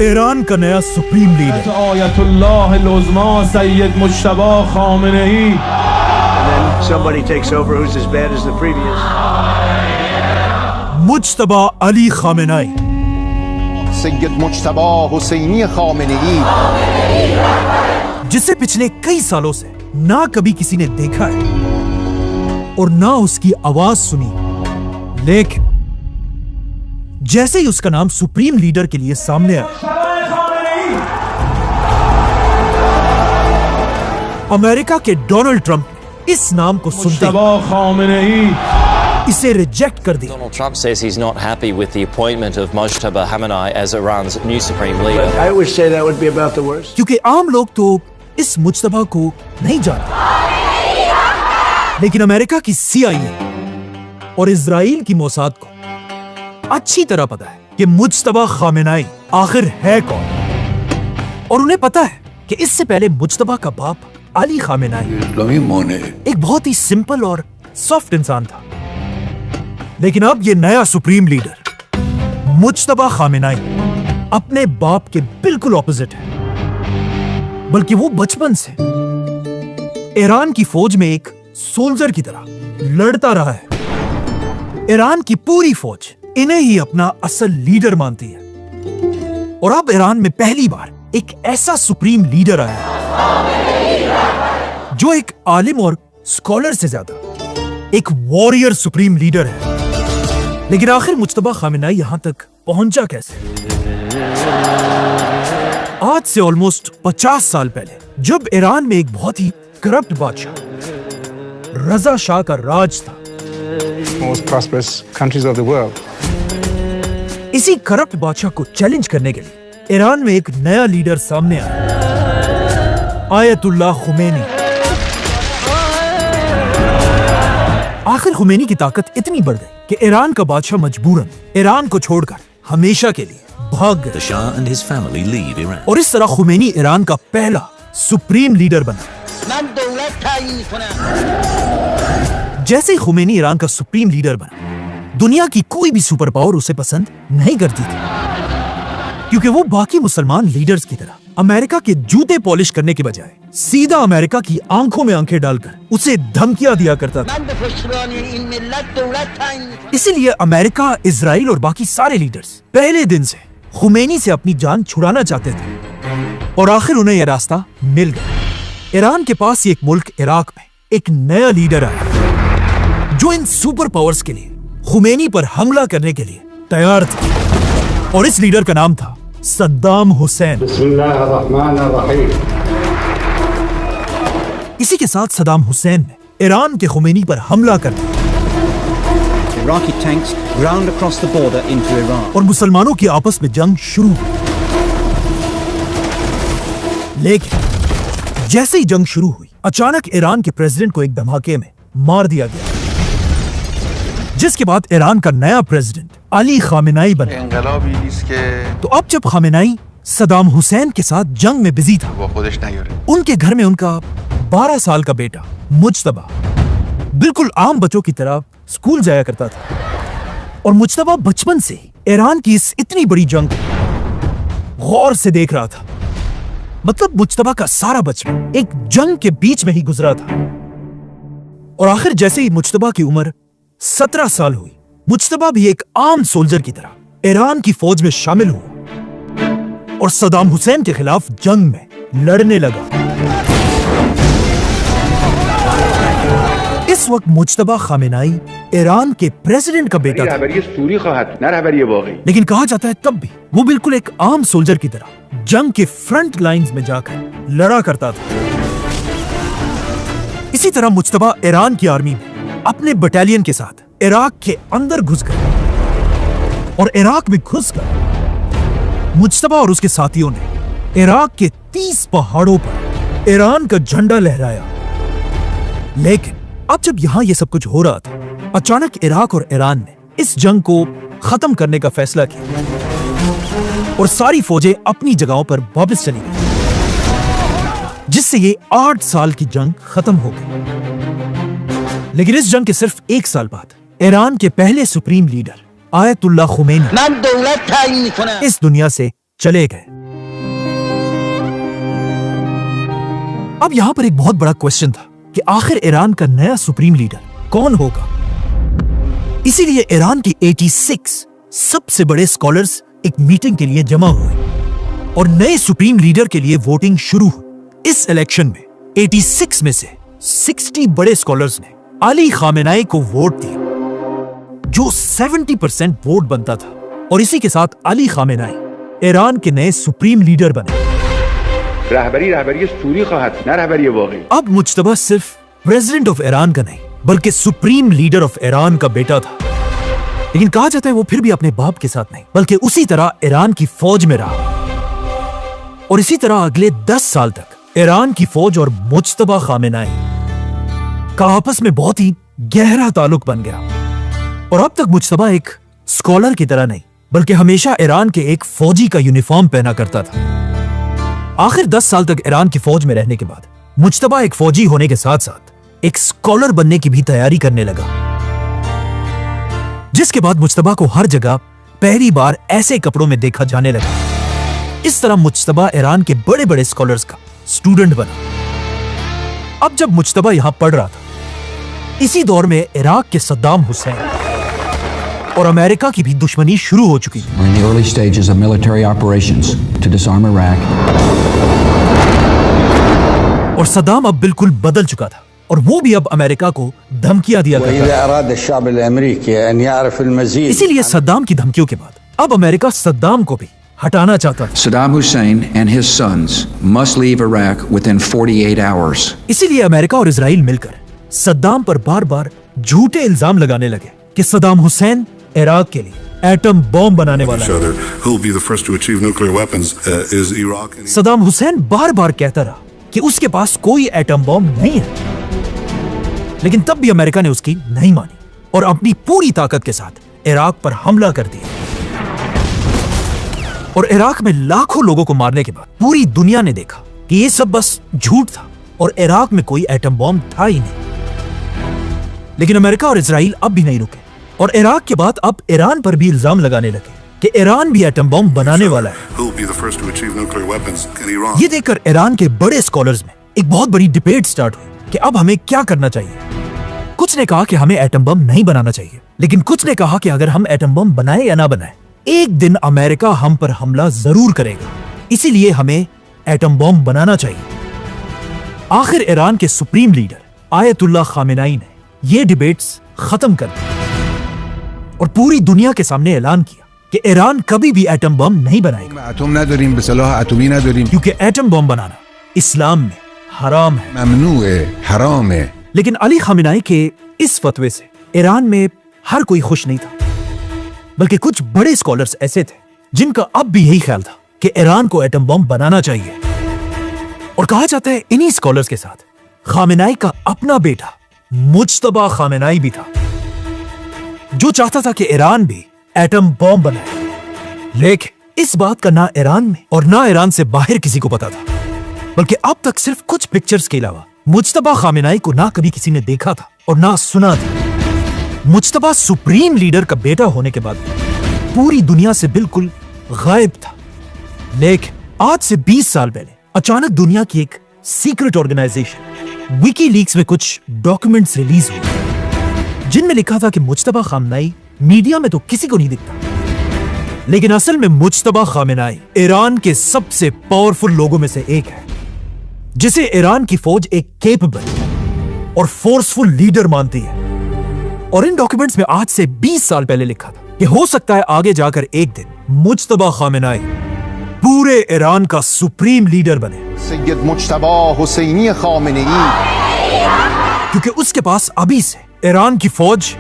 Iran का नया supreme leader Ayatollah अल-उज़्मा Sayyid Mojtaba Khamenei. Somebody takes over who's as bad as the previous. Mojtaba Ali Khamenei. Sayyid Mojtaba Hosseini Khamenei, जिसे पिछले कई सालों से ना कभी किसी ने देखा है और ना उसकी आवाज सुनी, लेकिन जैसे ही उसका नाम सुप्रीम लीडर के लिए सामने आया, अमेरिका के डोनाल्ड ट्रंप ने इस नाम को सुनते इसे रिजेक्ट कर दिया। Donald Trump says he's not happy with the appointment of Mojtaba Khamenei as Iran's new supreme leader. I would say that would be about the worst. क्योंकि आम लोग तो इस मुज्तबा को नहीं जानते, लेकिन अमेरिका की CIA और इजराइल की मोसाद को अच्छी तरह पता है कि मुज्तबा खामेनेई आखिर है कौन, और उन्हें पता है कि इससे पहले मुज्तबा का बाप अली खामेनेई एक बहुत ही सिंपल और सॉफ्ट इंसान था, लेकिन अब ये नया सुप्रीम लीडर मुज्तबा खामेनेई अपने बाप के बिल्कुल ऑपोजिट है। बल्कि वो बचपन से ईरान की फौज में एक सोल्जर की तरह लड़ता रहा है। ईरान की पूरी फौज इन्हें ही अपना असल लीडर मानती है, और अब ईरान में पहली बार एक ऐसा सुप्रीम लीडर आया है जो एक आलिम और स्कॉलर से ज्यादा एक वॉरियर सुप्रीम लीडर है। लेकिन आखिर मुज्तबा खामेनेई यहां तक पहुंचा कैसे? आज से ऑलमोस्ट 50 साल पहले, जब ईरान में एक बहुत ही करप्ट बादशाह रजा शाह का राज था, most prosperous countries of the world. इसी करप्ट बादशाह को चैलेंज करने के लिए ईरान में एक नया लीडर सामने आया, आयतुल्लाह खुमैनी। आखिर खुमैनी की ताकत इतनी बढ़ गई कि ईरान का बादशाह मजबूरन ईरान को छोड़कर हमेशा के लिए भाग गए। The Shah and his family leave Iran. और इस तरह खुमैनी ईरान का पहला सुप्रीम लीडर बना। जैसे ही खुमैनी ईरान का सुप्रीम लीडर बना, दुनिया की कोई भी सुपर पावर उसे पसंद नहीं करती थी, क्योंकि वो बाकी मुसलमान लीडर्स की तरह अमेरिका के जूते पॉलिश करने के बजाय सीधा अमेरिका की आंखों में आंखें डालकर उसे धमकियां दिया करता था। इसीलिए अमेरिका, इजराइल और बाकी सारे लीडर्स पहले दिन से खुमैनी से अपनी जान छुड़ाना चाहते थे, और आखिर उन्हें यह रास्ता मिल गया। ईरान के पास ही एक मुल्क इराक में एक नया लीडर आया जो इन सुपर पावर्स के लिए खुमैनी पर हमला करने के लिए तैयार था, और इस लीडर का नाम था सद्दाम हुसैन। इसी के साथ सद्दाम हुसैन ने ईरान के खुमैनी पर हमला कर दिया Iraqi tanks ground across the border into Iran. और मुसलमानों की आपस में जंग शुरू हुई। लेकिन जैसे ही जंग शुरू हुई, अचानक ईरान के प्रेसिडेंट को एक धमाके में मार दिया गया, जिसके बाद ईरान का नया प्रेसिडेंट अली खामेनेई बना। तो अब जब खामेनेई सद्दाम हुसैन के साथ जंग में बिजी था, उनके घर में उनका 12 साल का बेटा मुज्तबा बिल्कुल आम बच्चों की तरह स्कूल जाया करता था, और मुज्तबा बचपन से ईरान की इस इतनी बड़ी जंग को गौर से देख रहा था। मतलब मुज्तबा का सारा बचपन एक जंग के बीच में ही गुजरा था। और आखिर जैसे ही मुज्तबा की उम्र 17 साल हुई, मुज्तबा भी एक आम सोल्जर की तरह ईरान की फौज में शामिल हुआ और सद्दाम हुसैन के खिलाफ जंग में लड़ने लगा। इस वक्त मुज्तबा खामेनेई ईरान के प्रेसिडेंट का बेटा था, लेकिन कहा जाता है तब भी वो बिल्कुल एक आम सोल्जर की तरह जंग के फ्रंट लाइंस में जाकर लड़ा करता था। इसी तरह मुज्तबा ईरान की आर्मी में अपने बटालियन के साथ इराक के अंदर घुस गए, और इराक में घुसकर मुज्तबा और उसके साथियों ने इराक के 30 पहाड़ों पर ईरान का झंडा लहराया। लेकिन अब जब यहां यह सब कुछ हो रहा था, अचानक इराक और ईरान ने इस जंग को खत्म करने का फैसला किया और सारी फौजें अपनी जगहों पर वापस चली गई, जिससे ये 8 साल की जंग खत्म हो गई। लेकिन इस जंग के सिर्फ 1 साल बाद ईरान के पहले सुप्रीम लीडर आयतुल्लाह खुमैनी इस दुनिया से चले गए। अब यहां पर एक बहुत बड़ा क्वेश्चन था कि आखिर ईरान का नया सुप्रीम लीडर कौन होगा। इसीलिए ईरान की 86 सबसे बड़े स्कॉलर्स एक मीटिंग के लिए जमा हुए और नए सुप्रीम लीडर के लिए वोटिंग शुरू हुई। इस इलेक्शन में 86 में से 60 बड़े स्कॉलर्स ने अली खामेनाई को वोट दिया, जो 70% वोट बनता था, और इसी के साथ अली खामेनाई ईरान के नए सुप्रीम लीडर बने। रहबरी सूरी ख़वाहत, ना रहबरी वाक़ई। अब मुज्तबा सिर्फ प्रेसिडेंट ऑफ ईरान का नहीं बल्कि सुप्रीम लीडर ऑफ ईरान का बेटा था। लेकिन कहा जाता है वो फिर भी अपने बाप के साथ नहीं बल्कि उसी तरह ईरान की फौज में रहा, और इसी तरह अगले 10 साल तक ईरान की फौज और मुज्तबा खामेनाई का आपस में बहुत ही गहरा ताल्लुक बन गया। और अब तक मुज्तबा एक स्कॉलर की तरह नहीं बल्कि हमेशा ईरान के एक फौजी का यूनिफॉर्म पहना करता था। आखिर 10 साल तक ईरान की फौज में रहने के बाद मुज्तबा एक फौजी होने के साथ साथ एक स्कॉलर बनने की भी तैयारी करने लगा, जिसके बाद मुज्तबा को हर जगह पहली बार ऐसे कपड़ों में देखा जाने लगा। इस तरह मुज्तबा ईरान के बड़े बड़े स्कॉलर्स का स्टूडेंट बना। अब जब मुज्तबा यहां पढ़ रहा था, इसी दौर में इराक के सद्दाम हुसैन और अमेरिका की भी दुश्मनी शुरू हो चुकी थी। We're in the early stages of military operations to disarm Iraq. और सद्दाम अब बिल्कुल बदल चुका था और वो भी अब अमेरिका को धमकियां दिया करता था। इसीलिए सद्दाम की धमकियों के बाद अब अमेरिका सद्दाम को भी हटाना चाहता था। Saddam Hussein and his sons must leave Iraq within 48 hours. इसीलिए अमेरिका और इजराइल मिलकर सद्दाम पर बार बार झूठे इल्जाम लगाने लगे कि सद्दाम हुसैन इराक के लिए एटम बॉम्ब बनाने वाला है। सद्दाम हुसैन बार बार कहता रहा कि उसके पास कोई एटम बॉम्ब नहीं है, लेकिन तब भी अमेरिका ने उसकी नहीं मानी और अपनी पूरी ताकत के साथ इराक पर हमला कर दिया। और इराक में लाखों लोगों को मारने के बाद पूरी दुनिया ने देखा कि ये सब बस झूठ था और इराक में कोई एटम बॉम्ब था ही नहीं। लेकिन अमेरिका और इजराइल अब भी नहीं रुके और इराक के बाद अब ईरान पर भी इल्जाम लगाने लगे कि ईरान भी एटम बॉम्ब बनाने वाला है। ये देखकर ईरान के बड़े स्कॉलर्स में एक बहुत बड़ी डिबेट स्टार्ट हुई कि अब हमें क्या करना चाहिए। कुछ ने कहा कि हमें एटम बम नहीं बनाना चाहिए, लेकिन कुछ ने कहा कि अगर हम एटम बम बनाए या ना बनाए, एक दिन अमेरिका हम पर हमला जरूर करेगा, इसीलिए हमें एटम बम बनाना चाहिए। आखिर ईरान के सुप्रीम लीडर आयतुल्लाह खामेनाई ने ये डिबेट्स खत्म कर दी और पूरी दुनिया के सामने ऐलान किया कि ईरान कभी भी एटम बम नहीं बनाएगा, क्योंकि एटम बम बनाना इस्लाम में हराम है। लेकिन अली खामेनाई के इस फतवे से ईरान में हर कोई खुश नहीं था, बल्कि कुछ बड़े स्कॉलर्स ऐसे थे जिनका अब भी यही ख्याल था कि ईरान को एटम बम बनाना चाहिए। और कहा जाता है इन्हीं स्कॉलर्स के साथ खामेनाई का अपना बेटा मुज्तबा खामेनाई भी था, जो चाहता था कि ईरान भी एटम बॉम्ब बनाए। लेकिन इस बात का ना ईरान में और ना ईरान से बाहर किसी को पता था, बल्कि अब तक सिर्फ कुछ पिक्चर्स के अलावा मुज्तबा खामेनाई को ना कभी किसी ने देखा था और ना सुना था। मुज्तबा सुप्रीम लीडर का बेटा होने के बाद पूरी दुनिया से बिल्कुल गायब था। लेकिन आज से 20 साल पहले अचानक दुनिया की एक सीक्रेट ऑर्गेनाइजेशन विकीलीक्स में कुछ डॉक्यूमेंट्स रिलीज हुए, जिनमें लिखा था कि मुज्तबा खामेनाई मीडिया में तो किसी को नहीं दिखता, लेकिन असल में मुज्तबा खामेनाई ईरान के सबसे पावरफुल लोगों में से एक है, जिसे ईरान की फौज एक केपेबल और फोर्सफुल लीडर मानती है। और इन डॉक्यूमेंट्स में आज से 20 साल पहले लिखा था कि हो सकता है आगे जाकर एक दिन मुज्तबा खामेनाई पूरे ईरान का सुप्रीम लीडर बने, सैयद मुज्तबा हुसैनी खामेनेई, क्योंकि उसके पास अभी से ईरान की फौज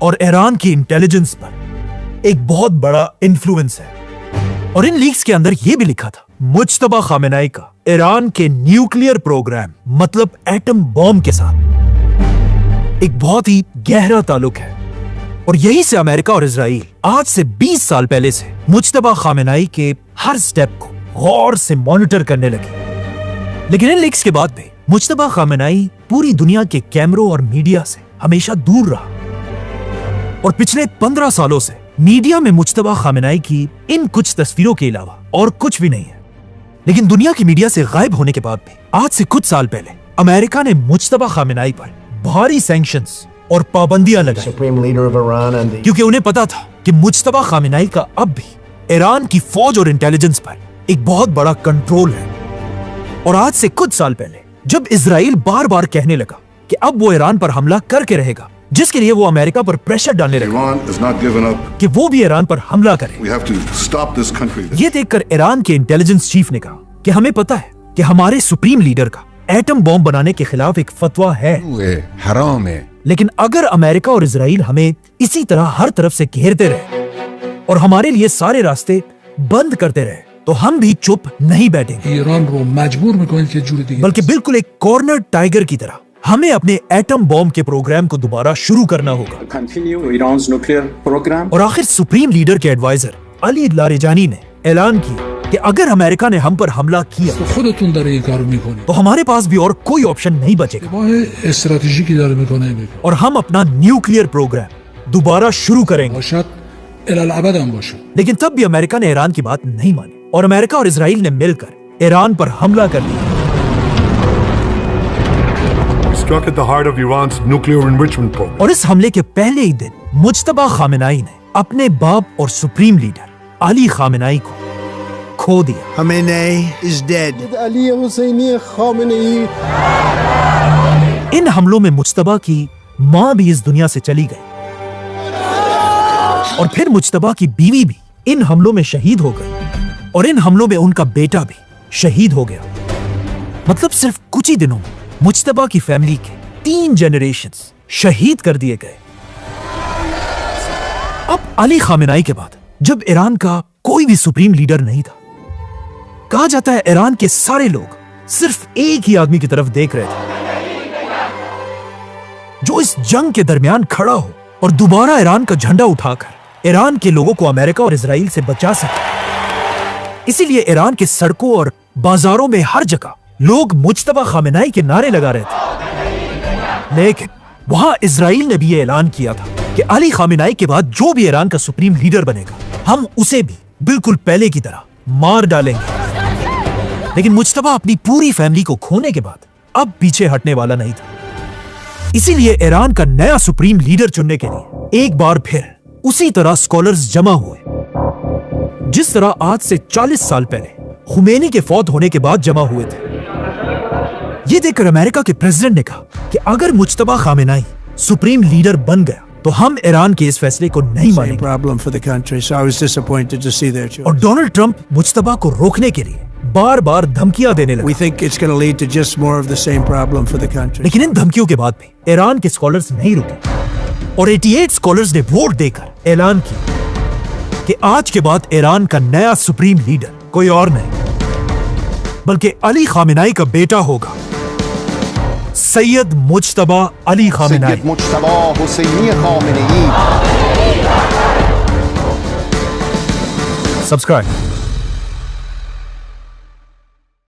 और ईरान की इंटेलिजेंस पर एक बहुत बड़ा इन्फ्लुएंस है। और इन लीक्स के अंदर यह भी लिखा था मुज्तबा खामेनाई का ईरान के न्यूक्लियर प्रोग्राम मतलब एटम बॉम्ब के साथ एक बहुत ही गहरा ताल्लुक है। और यही से अमेरिका और इजराइल आज से 20 साल पहले से मुज्तबा खामेनाई के हर स्टेप को गौर से मॉनिटर करने लगे। लेकिन इन लीक्स के बाद भी मुज्तबा खामेनाई पूरी दुनिया के कैमरों और मीडिया से हमेशा दूर रहा। और पिछले 15 सालों से मीडिया में मुज्तबा खामेनाई की इन कुछ तस्वीरों के अलावा और कुछ भी नहीं है। लेकिन दुनिया की मीडिया से गायब होने के बाद भी आज से कुछ साल पहले अमेरिका ने मुज्तबा खामेनेई पर भारी सैंक्शंस और पाबंदियां लगाई, क्योंकि उन्हें पता था कि मुज्तबा खामेनेई का अब भी ईरान की फौज और इंटेलिजेंस पर एक बहुत बड़ा कंट्रोल है। और आज से कुछ साल पहले जब इजराइल बार बार कहने लगा कि अब वो ईरान पर हमला करके रहेगा, जिसके लिए वो अमेरिका पर प्रेशर डालने लगा कि वो भी ईरान पर हमला करे, ये देखकर ईरान के इंटेलिजेंस चीफ ने कहा कि हमें पता है कि हमारे सुप्रीम लीडर का एटम बॉम्ब बनाने के खिलाफ एक फतवा है, हराम है। लेकिन अगर अमेरिका और इजराइल हमें इसी तरह हर तरफ से घेरते रहे और हमारे लिए सारे रास्ते बंद करते रहे, तो हम भी चुप नहीं बैठेंगे, बल्कि बिल्कुल एक कॉर्नर टाइगर की तरह हमें अपने एटम बॉम्ब के प्रोग्राम को दोबारा शुरू करना होगा। और आखिर सुप्रीम लीडर के एडवाइजर अली लारिजानी ने ऐलान किया कि अगर अमेरिका ने हम पर हमला किया तो हमारे पास भी और कोई ऑप्शन नहीं बचेगा और हम अपना न्यूक्लियर प्रोग्राम दोबारा शुरू करेंगे। लेकिन तब भी अमेरिका ने ईरान की बात नहीं मानी और अमेरिका और इजराइल ने मिलकर ईरान पर हमला कर दिया। और इस हमले के पहले ही दिन मुज्तबा खामेनेई ने अपने बाप और सुप्रीम लीडर अली खामेनेई को खो दिया। Khamenei is dead. इन हमलों में मुज्तबा की मां भी इस दुनिया से चली गई और फिर मुज्तबा की बीवी भी इन हमलों में शहीद हो गई और इन हमलों में उनका बेटा भी शहीद हो गया। मतलब सिर्फ कुछ ही दिनों में मुज्तबा की फैमिली के 3 जनरेशंस शहीद कर दिए गए। अब अली खामेनेई के बाद जब ईरान का कोई भी सुप्रीम लीडर नहीं था, कहा जाता है ईरान के सारे लोग सिर्फ एक ही आदमी की तरफ देख रहे थे जो इस जंग के दरमियान खड़ा हो और दोबारा ईरान का झंडा उठाकर ईरान के लोगों को अमेरिका और इजराइल से बचा सके। इसीलिए ईरान के सड़कों और बाजारों में हर जगह लोग मुज्तबा खामेनेई के नारे लगा रहे थे। लेकिन वहां इजराइल ने भी ये ऐलान किया था कि अली खामेनेई के बाद जो भी ईरान का सुप्रीम लीडर बनेगा, हम उसे भी बिल्कुल पहले की तरह मार डालेंगे। लेकिन मुज्तबा अपनी पूरी फैमिली को खोने के बाद अब पीछे हटने वाला नहीं था। इसीलिए ईरान का नया सुप्रीम लीडर चुनने के लिए एक बार फिर उसी तरह स्कॉलर्स जमा हुए, जिस तरह आज से 40 साल पहले खुमैनी के फौत होने के बाद जमा हुए थे। ये देखकर अमेरिका के प्रेसिडेंट ने कहा कि अगर मुज्तबा खामेनेई सुप्रीम लीडर बन गया तो हम ईरान के इस फैसले को नहीं मानेंगे। और डोनाल्ड ट्रंप मुज्तबा को रोकने के लिए बार बार धमकियां देने लगे। लेकिन इन धमकियों के बाद भी ईरान के स्कॉलर्स नहीं रुके और 88 स्कॉलर्स ने वोट देकर ऐलान किया कि आज के बाद ईरान का नया सुप्रीम लीडर कोई और नहीं बल्कि अली खामेनेई का बेटा होगा, Sayyid Mojtaba Ali Khamenei. Subscribe.